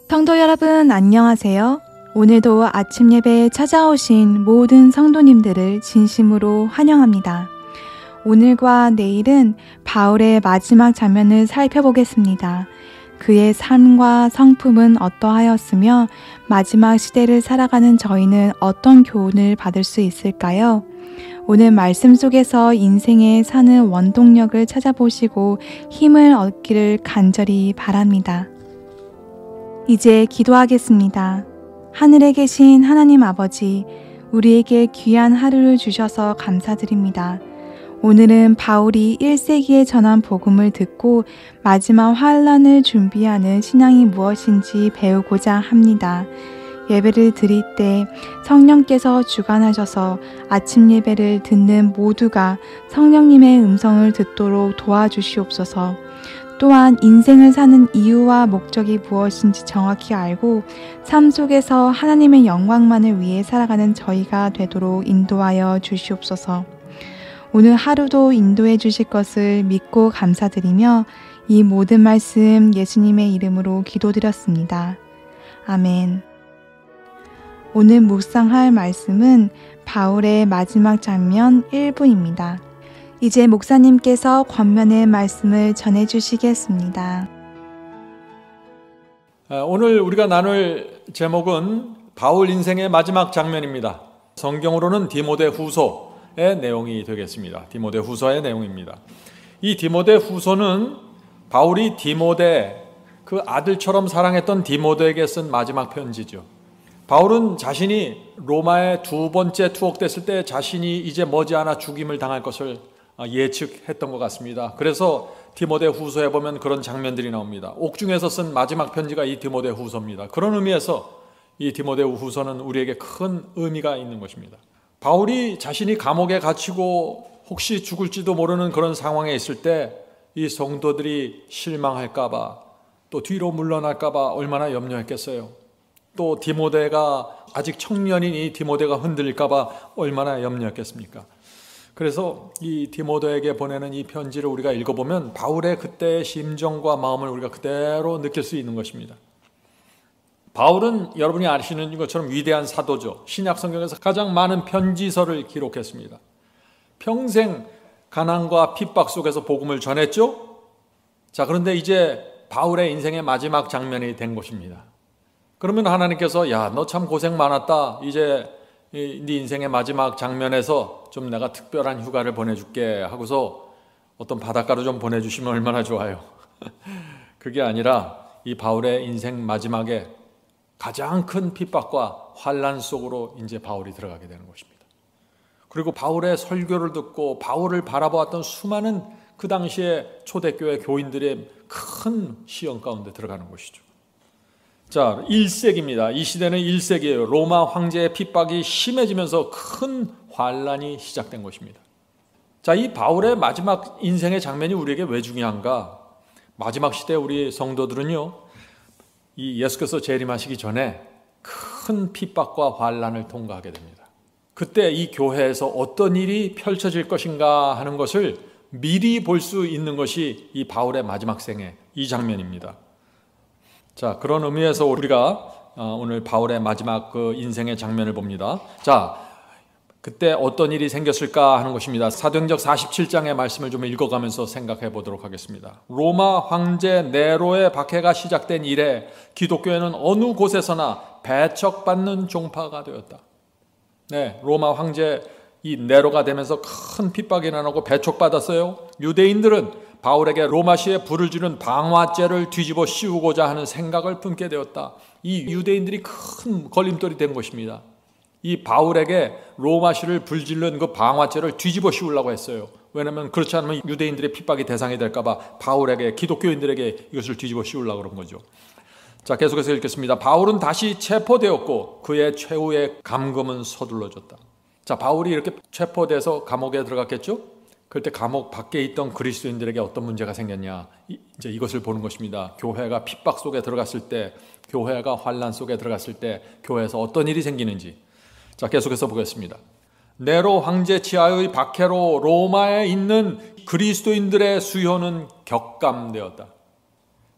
성도 여러분 안녕하세요. 오늘도 아침 예배에 찾아오신 모든 성도님들을 진심으로 환영합니다. 오늘과 내일은 바울의 마지막 장면을 살펴보겠습니다. 그의 삶과 성품은 어떠하였으며 마지막 시대를 살아가는 저희는 어떤 교훈을 받을 수 있을까요? 오늘 말씀 속에서 인생에 사는 원동력을 찾아보시고 힘을 얻기를 간절히 바랍니다. 이제 기도하겠습니다. 하늘에 계신 하나님 아버지, 우리에게 귀한 하루를 주셔서 감사드립니다. 오늘은 바울이 1세기에 전한 복음을 듣고 마지막 환란을 준비하는 신앙이 무엇인지 배우고자 합니다. 예배를 드릴 때 성령께서 주관하셔서 아침 예배를 듣는 모두가 성령님의 음성을 듣도록 도와주시옵소서. 또한 인생을 사는 이유와 목적이 무엇인지 정확히 알고 삶 속에서 하나님의 영광만을 위해 살아가는 저희가 되도록 인도하여 주시옵소서. 오늘 하루도 인도해 주실 것을 믿고 감사드리며 이 모든 말씀 예수님의 이름으로 기도드렸습니다. 아멘. 오늘 묵상할 말씀은 바울의 마지막 장면 1부입니다. 이제 목사님께서 권면의 말씀을 전해주시겠습니다. 오늘 우리가 나눌 제목은 바울 인생의 마지막 장면입니다. 성경으로는 디모데 후서의 내용이 되겠습니다. 디모데 후서의 내용입니다. 이 디모데 후서는 바울이 디모데, 그 아들처럼 사랑했던 디모데에게 쓴 마지막 편지죠. 바울은 자신이 로마에 두 번째 투옥됐을 때 자신이 이제 머지않아 죽임을 당할 것을 예측했던 것 같습니다. 그래서 디모데 후서에 보면 그런 장면들이 나옵니다. 옥중에서 쓴 마지막 편지가 이 디모데 후서입니다. 그런 의미에서 이 디모데 후서는 우리에게 큰 의미가 있는 것입니다. 바울이 자신이 감옥에 갇히고 혹시 죽을지도 모르는 그런 상황에 있을 때 이 성도들이 실망할까봐, 또 뒤로 물러날까봐 얼마나 염려했겠어요. 또 디모데가 아직 청년인 이 디모데가 흔들릴까봐 얼마나 염려했겠습니까? 그래서 이 디모데에게 보내는 이 편지를 우리가 읽어보면 바울의 그때의 심정과 마음을 우리가 그대로 느낄 수 있는 것입니다. 바울은 여러분이 아시는 것처럼 위대한 사도죠. 신약 성경에서 가장 많은 편지서를 기록했습니다. 평생 가난과 핍박 속에서 복음을 전했죠. 자, 그런데 이제 바울의 인생의 마지막 장면이 된 것입니다. 그러면 하나님께서 야, 너 참 고생 많았다. 이제 네 인생의 마지막 장면에서 좀 내가 특별한 휴가를 보내줄게 하고서 어떤 바닷가로 좀 보내주시면 얼마나 좋아요. 그게 아니라 이 바울의 인생 마지막에 가장 큰 핍박과 환란 속으로 이제 바울이 들어가게 되는 것입니다. 그리고 바울의 설교를 듣고 바울을 바라보았던 수많은 그 당시에 초대교회 교인들의 큰 시험 가운데 들어가는 것이죠. 자, 1세기입니다. 이 시대는 1세기예요. 로마 황제의 핍박이 심해지면서 큰 환란이 시작된 것입니다. 자, 이 바울의 마지막 인생의 장면이 우리에게 왜 중요한가? 마지막 시대 우리 성도들은요, 이 예수께서 재림하시기 전에 큰 핍박과 환란을 통과하게 됩니다. 그때 이 교회에서 어떤 일이 펼쳐질 것인가 하는 것을 미리 볼 수 있는 것이 이 바울의 마지막 생의 이 장면입니다. 자, 그런 의미에서 우리가 오늘 바울의 마지막 그 인생의 장면을 봅니다. 자, 그때 어떤 일이 생겼을까 하는 것입니다. 사도행전 47장의 말씀을 좀 읽어가면서 생각해 보도록 하겠습니다. 로마 황제 네로의 박해가 시작된 이래 기독교회는 어느 곳에서나 배척받는 종파가 되었다. 네, 로마 황제 이 네로가 되면서 큰 핍박이 나고 배척받았어요. 유대인들은 바울에게 로마시에 불을 지른 방화죄를 뒤집어 씌우고자 하는 생각을 품게 되었다. 이 유대인들이 큰 걸림돌이 된 것입니다. 이 바울에게 로마시를 불질른 그 방화죄를 뒤집어 씌우려고 했어요. 왜냐하면 그렇지 않으면 유대인들의 핍박이 대상이 될까봐 바울에게, 기독교인들에게 이것을 뒤집어 씌우려고 그런 거죠. 자, 계속해서 읽겠습니다. 바울은 다시 체포되었고 그의 최후의 감금은 서둘러졌다. 자, 바울이 이렇게 체포돼서 감옥에 들어갔겠죠? 그때 감옥 밖에 있던 그리스도인들에게 어떤 문제가 생겼냐, 이제 이것을 보는 것입니다. 교회가 핍박 속에 들어갔을 때, 교회가 환란 속에 들어갔을 때 교회에서 어떤 일이 생기는지. 자, 계속해서 보겠습니다. 네로 황제 치하의 박해로 로마에 있는 그리스도인들의 수요는 격감되었다.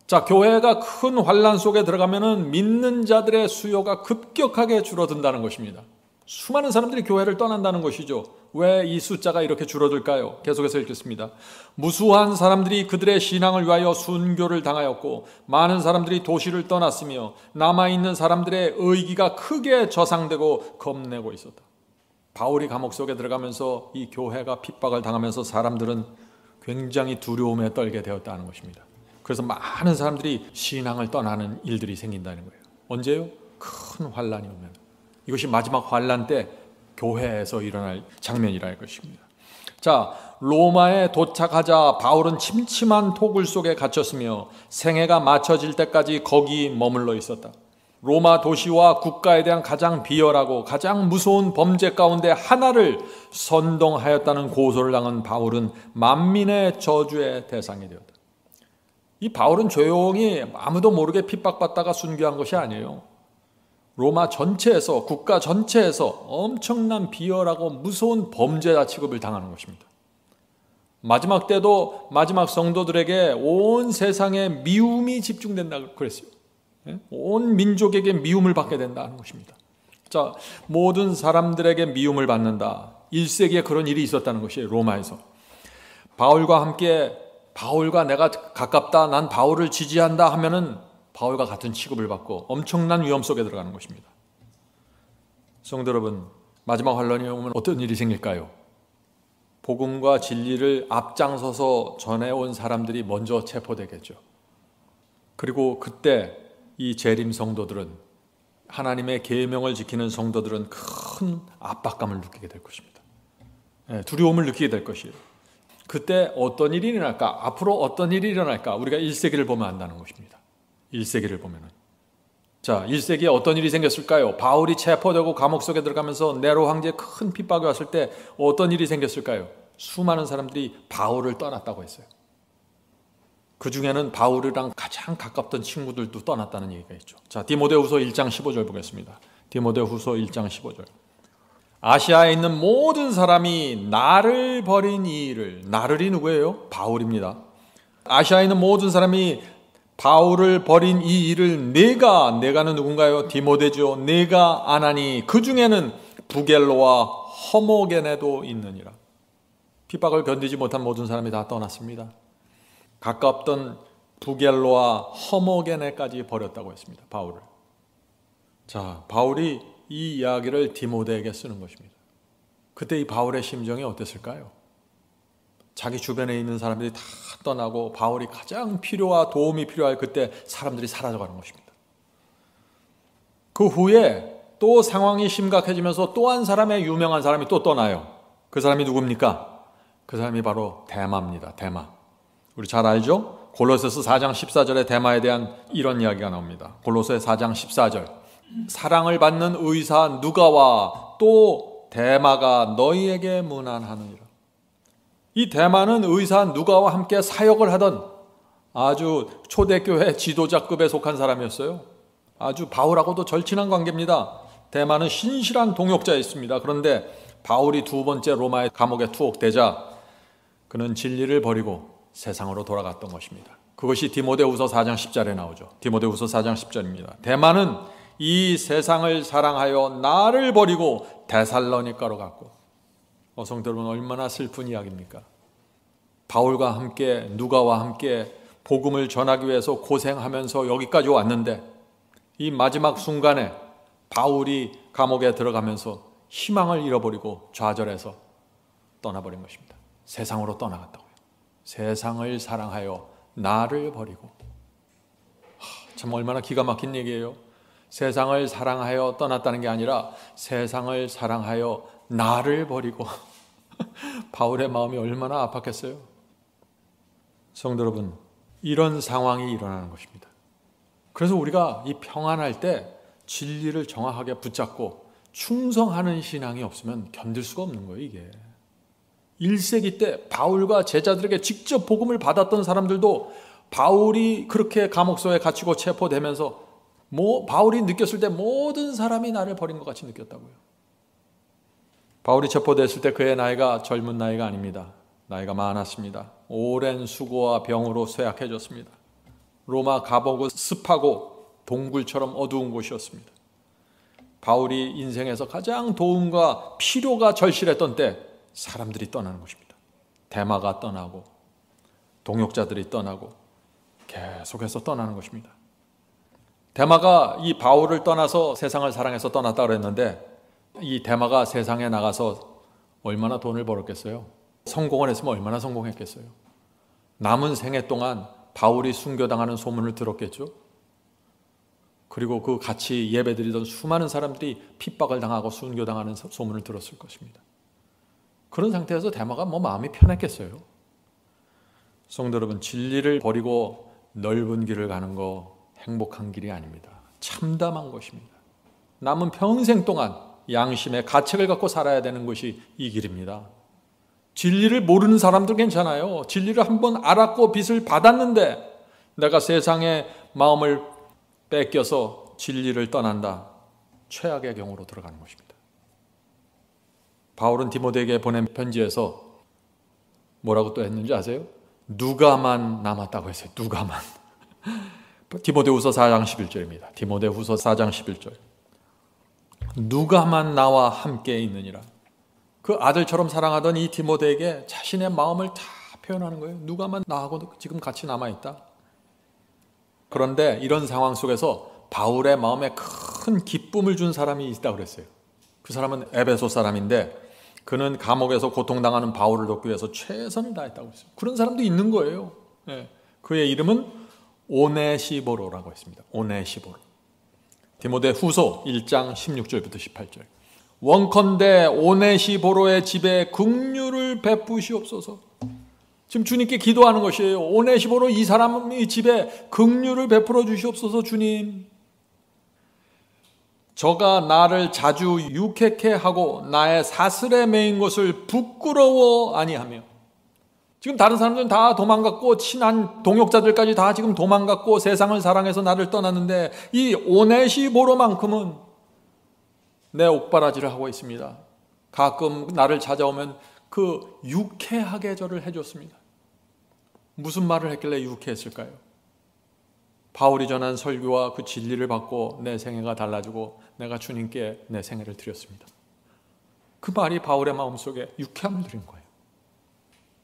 자, 교회가 큰 환란 속에 들어가면은 믿는 자들의 수요가 급격하게 줄어든다는 것입니다. 수많은 사람들이 교회를 떠난다는 것이죠. 왜 이 숫자가 이렇게 줄어들까요? 계속해서 읽겠습니다. 무수한 사람들이 그들의 신앙을 위하여 순교를 당하였고 많은 사람들이 도시를 떠났으며 남아있는 사람들의 의기가 크게 저상되고 겁내고 있었다. 바울이 감옥 속에 들어가면서 이 교회가 핍박을 당하면서 사람들은 굉장히 두려움에 떨게 되었다는 것입니다. 그래서 많은 사람들이 신앙을 떠나는 일들이 생긴다는 거예요. 언제요? 큰 환란이 오면. 이것이 마지막 환란 때 교회에서 일어날 장면이라 할 것입니다. 자, 로마에 도착하자 바울은 침침한 토굴 속에 갇혔으며 생애가 맞춰질 때까지 거기 머물러 있었다. 로마 도시와 국가에 대한 가장 비열하고 가장 무서운 범죄 가운데 하나를 선동하였다는 고소를 당한 바울은 만민의 저주의 대상이 되었다. 이 바울은 조용히 아무도 모르게 핍박받다가 순교한 것이 아니에요. 로마 전체에서, 국가 전체에서 엄청난 비열하고 무서운 범죄자 취급을 당하는 것입니다. 마지막 때도 마지막 성도들에게 온 세상에 미움이 집중된다고 그랬어요. 온 민족에게 미움을 받게 된다는 것입니다. 자, 모든 사람들에게 미움을 받는다. 1세기에 그런 일이 있었다는 것이에요. 로마에서. 바울과 내가 가깝다, 난 바울을 지지한다 하면은 바울과 같은 취급을 받고 엄청난 위험 속에 들어가는 것입니다. 성도 여러분, 마지막 환란이 오면 어떤 일이 생길까요? 복음과 진리를 앞장서서 전해온 사람들이 먼저 체포되겠죠. 그리고 그때 이 재림 성도들은, 하나님의 계명을 지키는 성도들은 큰 압박감을 느끼게 될 것입니다. 두려움을 느끼게 될 것이에요. 그때 어떤 일이 일어날까? 앞으로 어떤 일이 일어날까? 우리가 1세기를 보면 안다는 것입니다. 1세기를 보면은. 자, 1세기에 어떤 일이 생겼을까요? 바울이 체포되고 감옥 속에 들어가면서 네로 황제의 큰 핍박이 왔을 때 어떤 일이 생겼을까요? 수많은 사람들이 바울을 떠났다고 했어요. 그 중에는 바울이랑 가장 가깝던 친구들도 떠났다는 얘기가 있죠. 자, 디모데후서 1장 15절 보겠습니다. 디모데후서 1장 15절. 아시아에 있는 모든 사람이 나를 버린 이 일을, 나를이 누구예요? 바울입니다. 아시아에 있는 모든 사람이 바울을 버린 이 일을 내가는 누군가요? 디모데죠. 내가 아나니 그 중에는 부겔로와 허모게네도 있느니라. 핍박을 견디지 못한 모든 사람이 다 떠났습니다. 가깝던 부겔로와 허모게네까지 버렸다고 했습니다. 바울을. 자, 바울이 이 이야기를 디모데에게 쓰는 것입니다. 그때 이 바울의 심정이 어땠을까요? 자기 주변에 있는 사람들이 다 떠나고 바울이 가장 도움이 필요할 그때 사람들이 사라져가는 것입니다. 그 후에 또 상황이 심각해지면서 또 한 사람의 유명한 사람이 또 떠나요. 그 사람이 누굽니까? 그 사람이 바로 데마입니다. 데마. 우리 잘 알죠? 골로새서 4장 14절에 데마에 대한 이런 이야기가 나옵니다. 골로새 4장 14절. 사랑을 받는 의사 누가와 또 데마가 너희에게 문안하느니라. 이 데마는 의사 누가와 함께 사역을 하던 아주 초대교회 지도자급에 속한 사람이었어요. 아주 바울하고도 절친한 관계입니다. 데마는 신실한 동역자였습니다. 그런데 바울이 두 번째 로마의 감옥에 투옥되자 그는 진리를 버리고 세상으로 돌아갔던 것입니다. 그것이 디모데후서 4장 10절에 나오죠. 디모데후서 4장 10절입니다. 데마는 이 세상을 사랑하여 나를 버리고 데살로니가로 갔고. 성도 여러분, 얼마나 슬픈 이야기입니까? 바울과 함께, 누가와 함께 복음을 전하기 위해서 고생하면서 여기까지 왔는데 이 마지막 순간에 바울이 감옥에 들어가면서 희망을 잃어버리고 좌절해서 떠나버린 것입니다. 세상으로 떠나갔다고요. 세상을 사랑하여 나를 버리고. 참 얼마나 기가 막힌 얘기예요. 세상을 사랑하여 떠났다는 게 아니라 세상을 사랑하여 나를 버리고. 바울의 마음이 얼마나 아팠겠어요. 성도 여러분, 이런 상황이 일어나는 것입니다. 그래서 우리가 이 평안할 때 진리를 정확하게 붙잡고 충성하는 신앙이 없으면 견딜 수가 없는 거예요, 이게. 1세기 때 바울과 제자들에게 직접 복음을 받았던 사람들도 바울이 그렇게 감옥소에 갇히고 체포되면서 바울이 느꼈을 때 모든 사람이 나를 버린 것 같이 느꼈다고요. 바울이 체포됐을 때 그의 나이가 젊은 나이가 아닙니다. 나이가 많았습니다. 오랜 수고와 병으로 쇠약해졌습니다. 로마 가보고 습하고 동굴처럼 어두운 곳이었습니다. 바울이 인생에서 가장 도움과 필요가 절실했던 때 사람들이 떠나는 곳입니다. 데마가 떠나고 동역자들이 떠나고 계속해서 떠나는 것입니다. 데마가 이 바울을 떠나서 세상을 사랑해서 떠났다고 그랬는데 이 데마가 세상에 나가서 얼마나 돈을 벌었겠어요? 성공을 했으면 얼마나 성공했겠어요? 남은 생애 동안 바울이 순교당하는 소문을 들었겠죠? 그리고 그 같이 예배드리던 수많은 사람들이 핍박을 당하고 순교당하는 소문을 들었을 것입니다. 그런 상태에서 데마가 마음이 편했겠어요? 성도 여러분, 진리를 버리고 넓은 길을 가는 거 행복한 길이 아닙니다. 참담한 것입니다. 남은 평생 동안 양심의 가책을 갖고 살아야 되는 것이 이 길입니다. 진리를 모르는 사람들 괜찮아요. 진리를 한번 알았고 빛을 받았는데 내가 세상의 마음을 뺏겨서 진리를 떠난다. 최악의 경우로 들어가는 것입니다. 바울은 디모데에게 보낸 편지에서 뭐라고 또 했는지 아세요? 누가만 남았다고 했어요. 누가만. 디모데후서 4장 11절입니다. 디모데후서 4장 11절. 누가만 나와 함께 있느니라. 그 아들처럼 사랑하던 이 디모데에게 자신의 마음을 다 표현하는 거예요. 누가만 나하고 지금 같이 남아있다. 그런데 이런 상황 속에서 바울의 마음에 큰 기쁨을 준 사람이 있다고 그랬어요. 그 사람은 에베소 사람인데 그는 감옥에서 고통당하는 바울을 돕기 위해서 최선을 다했다고 했어요. 그런 사람도 있는 거예요. 그의 이름은 오네시보로라고 했습니다. 오네시보로. 디모데 후서 1장 16절부터 18절. 원컨대 오네시보로의 집에 긍휼을 베푸시옵소서. 지금 주님께 기도하는 것이에요. 오네시보로 이 사람의 집에 긍휼을 베풀어 주시옵소서. 주님, 저가 나를 자주 유쾌케 하고 나의 사슬에 매인 것을 부끄러워 아니하며. 지금 다른 사람들은 다 도망갔고 친한 동역자들까지 다 지금 도망갔고 세상을 사랑해서 나를 떠났는데 이 오네시보로만큼은 내 옥바라지를 하고 있습니다. 가끔 나를 찾아오면 그 유쾌하게 저를 해줬습니다. 무슨 말을 했길래 유쾌했을까요? 바울이 전한 설교와 그 진리를 받고 내 생애가 달라지고 내가 주님께 내 생애를 드렸습니다. 그 말이 바울의 마음속에 유쾌함을 드린 거예요.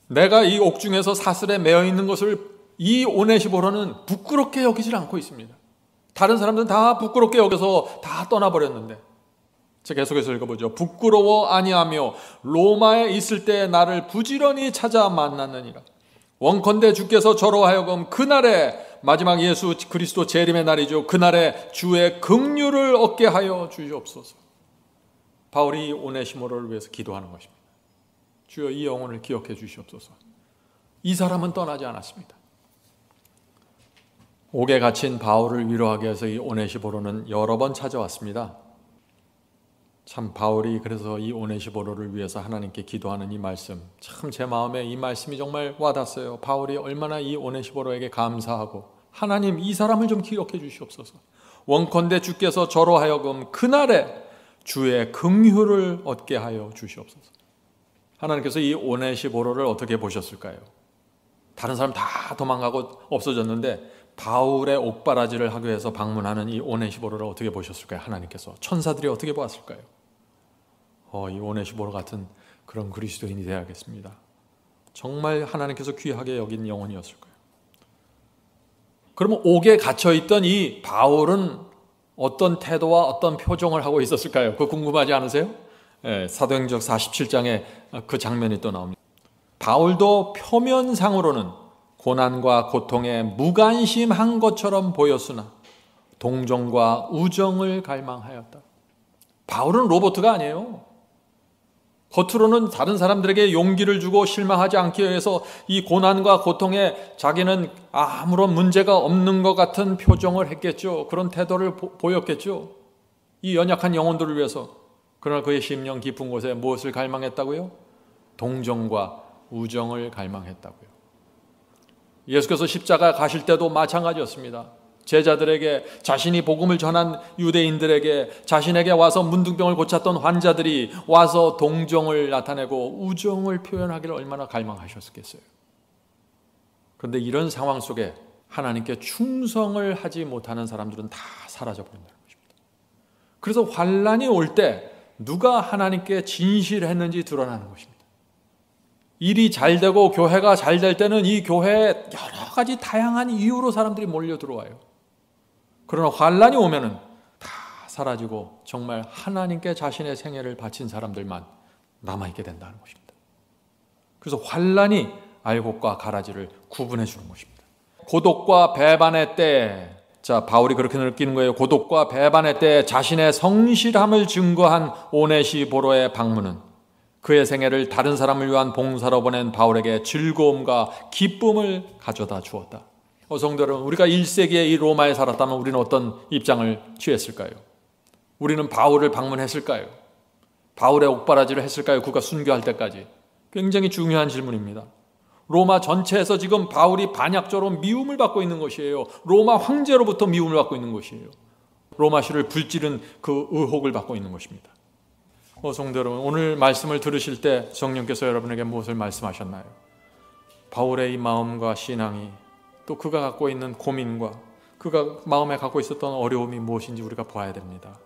내가 이 옥중에서 사슬에 매어 있는 것을 이 오네시보로는 부끄럽게 여기질 않고 있습니다. 다른 사람들은 다 부끄럽게 여겨서 다 떠나버렸는데 자, 계속해서 읽어보죠. 부끄러워 아니하며 로마에 있을 때 나를 부지런히 찾아 만났느니라. 원컨대 주께서 저로 하여금 그날에 마지막 예수 그리스도 재림의 날이죠. 그날에 주의 긍휼을 얻게 하여 주시옵소서. 바울이 오네시모로를 위해서 기도하는 것입니다. 주여 이 영혼을 기억해 주시옵소서. 이 사람은 떠나지 않았습니다. 옥에 갇힌 바울을 위로하기 위해서 이 오네시모로는 여러 번 찾아왔습니다. 참 바울이 그래서 이 오네시보로를 위해서 하나님께 기도하는 이 말씀, 참 제 마음에 이 말씀이 정말 와닿았어요. 바울이 얼마나 이 오네시보로에게 감사하고 하나님 이 사람을 좀 기억해 주시옵소서. 원컨대 주께서 저로 하여금 그날에 주의 긍휼을 얻게 하여 주시옵소서. 하나님께서 이 오네시보로를 어떻게 보셨을까요? 다른 사람 다 도망가고 없어졌는데 바울의 옥바라지를 하기 위해서 방문하는 이 오네시보로를 어떻게 보셨을까요? 하나님께서 천사들이 어떻게 보았을까요? 이 오네시보로 같은 그런 그리스도인이 되어야겠습니다. 정말 하나님께서 귀하게 여긴 영혼이었을 거예요. 그러면 옥에 갇혀있던 이 바울은 어떤 태도와 어떤 표정을 하고 있었을까요? 그거 궁금하지 않으세요? 사도행전 47장에 그 장면이 또 나옵니다. 바울도 표면상으로는 고난과 고통에 무관심한 것처럼 보였으나 동정과 우정을 갈망하였다. 바울은 로봇가 아니에요. 겉으로는 다른 사람들에게 용기를 주고 실망하지 않기 위해서 이 고난과 고통에 자기는 아무런 문제가 없는 것 같은 표정을 했겠죠. 그런 태도를 보였겠죠. 이 연약한 영혼들을 위해서. 그러나 그의 심령 깊은 곳에 무엇을 갈망했다고요? 동정과 우정을 갈망했다고요. 예수께서 십자가 가실 때도 마찬가지였습니다. 제자들에게, 자신이 복음을 전한 유대인들에게, 자신에게 와서 문둥병을 고쳤던 환자들이 와서 동정을 나타내고 우정을 표현하기를 얼마나 갈망하셨겠어요. 그런데 이런 상황 속에 하나님께 충성을 하지 못하는 사람들은 다 사라져 버린다는 것입니다. 그래서 환난이 올 때 누가 하나님께 진실했는지 드러나는 것입니다. 일이 잘 되고 교회가 잘 될 때는 이 교회에 여러 가지 다양한 이유로 사람들이 몰려 들어와요. 그러나 환난이 오면은 다 사라지고 정말 하나님께 자신의 생애를 바친 사람들만 남아있게 된다는 것입니다. 그래서 환난이 알곡과 가라지를 구분해 주는 것입니다. 고독과 배반의 때, 자, 바울이 그렇게 느끼는 거예요. 고독과 배반의 때 자신의 성실함을 증거한 오네시보로의 방문은 그의 생애를 다른 사람을 위한 봉사로 보낸 바울에게 즐거움과 기쁨을 가져다 주었다. 성도 여러분, 우리가 1세기에 이 로마에 살았다면 우리는 어떤 입장을 취했을까요? 우리는 바울을 방문했을까요? 바울의 옥바라지를 했을까요? 그가 순교할 때까지. 굉장히 중요한 질문입니다. 로마 전체에서 지금 바울이 반역자로 미움을 받고 있는 것이에요. 로마 황제로부터 미움을 받고 있는 것이에요. 로마시를 불찌른 그 의혹을 받고 있는 것입니다. 성도 여러분, 오늘 말씀을 들으실 때 성령께서 여러분에게 무엇을 말씀하셨나요? 바울의 이 마음과 신앙이, 또 그가 갖고 있는 고민과 그가 마음에 갖고 있었던 어려움이 무엇인지 우리가 봐야 됩니다.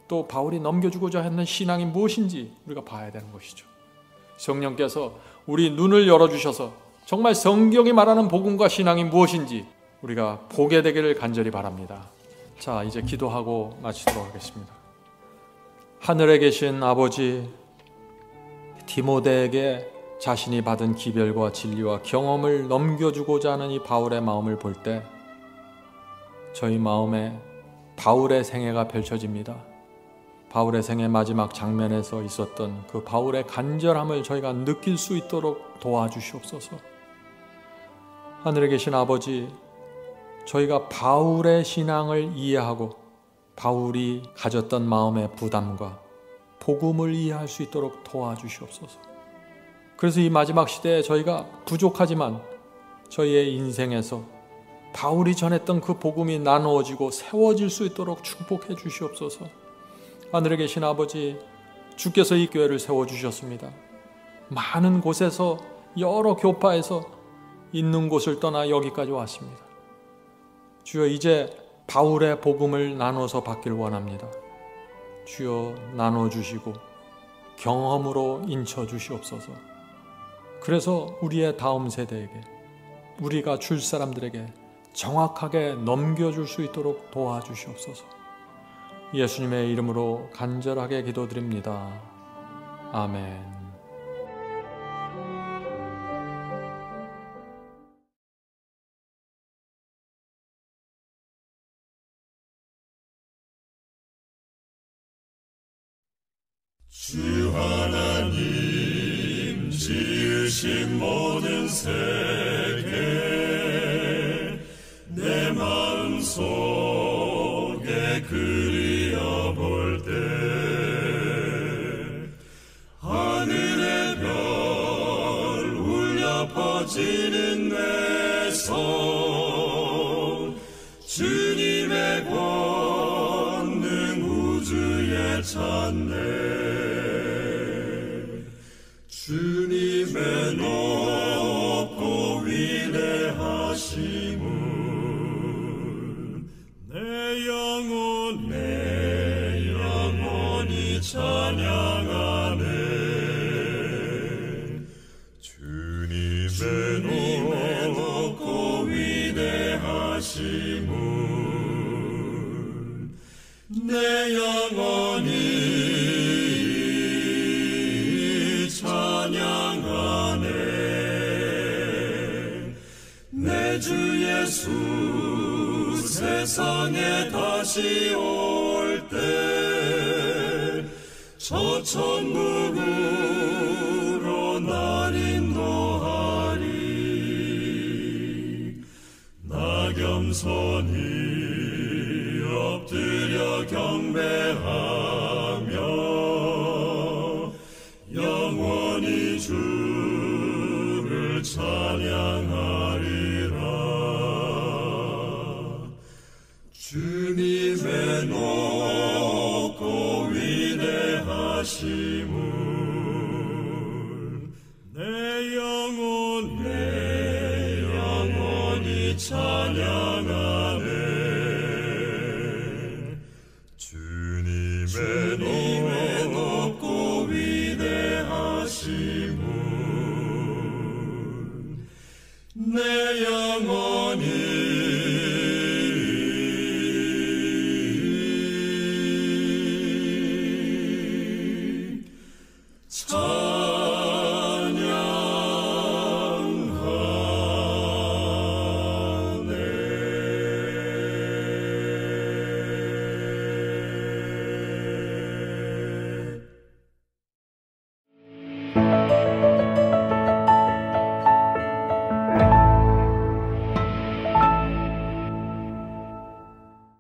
또 바울이 넘겨주고자 했는 신앙이 무엇인지 우리가 봐야 되는 것이죠. 성령께서 우리 눈을 열어주셔서 정말 성경이 말하는 복음과 신앙이 무엇인지 우리가 보게 되기를 간절히 바랍니다. 자, 이제 기도하고 마치도록 하겠습니다. 하늘에 계신 아버지, 디모데에게 자신이 받은 기별과 진리와 경험을 넘겨주고자 하는 이 바울의 마음을 볼 때 저희 마음에 바울의 생애가 펼쳐집니다. 바울의 생애 마지막 장면에서 있었던 그 바울의 간절함을 저희가 느낄 수 있도록 도와주시옵소서. 하늘에 계신 아버지, 저희가 바울의 신앙을 이해하고 바울이 가졌던 마음의 부담과 복음을 이해할 수 있도록 도와주시옵소서. 그래서 이 마지막 시대에 저희가 부족하지만 저희의 인생에서 바울이 전했던 그 복음이 나누어지고 세워질 수 있도록 축복해 주시옵소서. 하늘에 계신 아버지, 주께서 이 교회를 세워주셨습니다. 많은 곳에서 여러 교파에서 있는 곳을 떠나 여기까지 왔습니다. 주여, 이제 바울의 복음을 나눠서 받길 원합니다. 주여, 나눠주시고 경험으로 인쳐주시옵소서. 그래서 우리의 다음 세대에게, 우리가 줄 사람들에게 정확하게 넘겨줄 수 있도록 도와주시옵소서. 예수님의 이름으로 간절하게 기도드립니다. 아멘. 주 하나님 지으신 모든 세계 내 마음속에 그리어볼 때 하늘의 별 울려 퍼지는 내 성 주님의 권능 우주에 찬네 주님의 높고 위대하심을 내 영혼이 찬양하네 주님의 높고 위대하심을 내 영혼이 찬양하네 내 주 예수 세상에 다시 올 때 저 천국으로 날 인도하리 나 겸손히 엎드려 경배하며 영원히 주를 찬양하리라 주님의 높고 위대하심을 내 영혼이 찬양 주님의 높고 위대하심을 내 영혼이 찬양하네.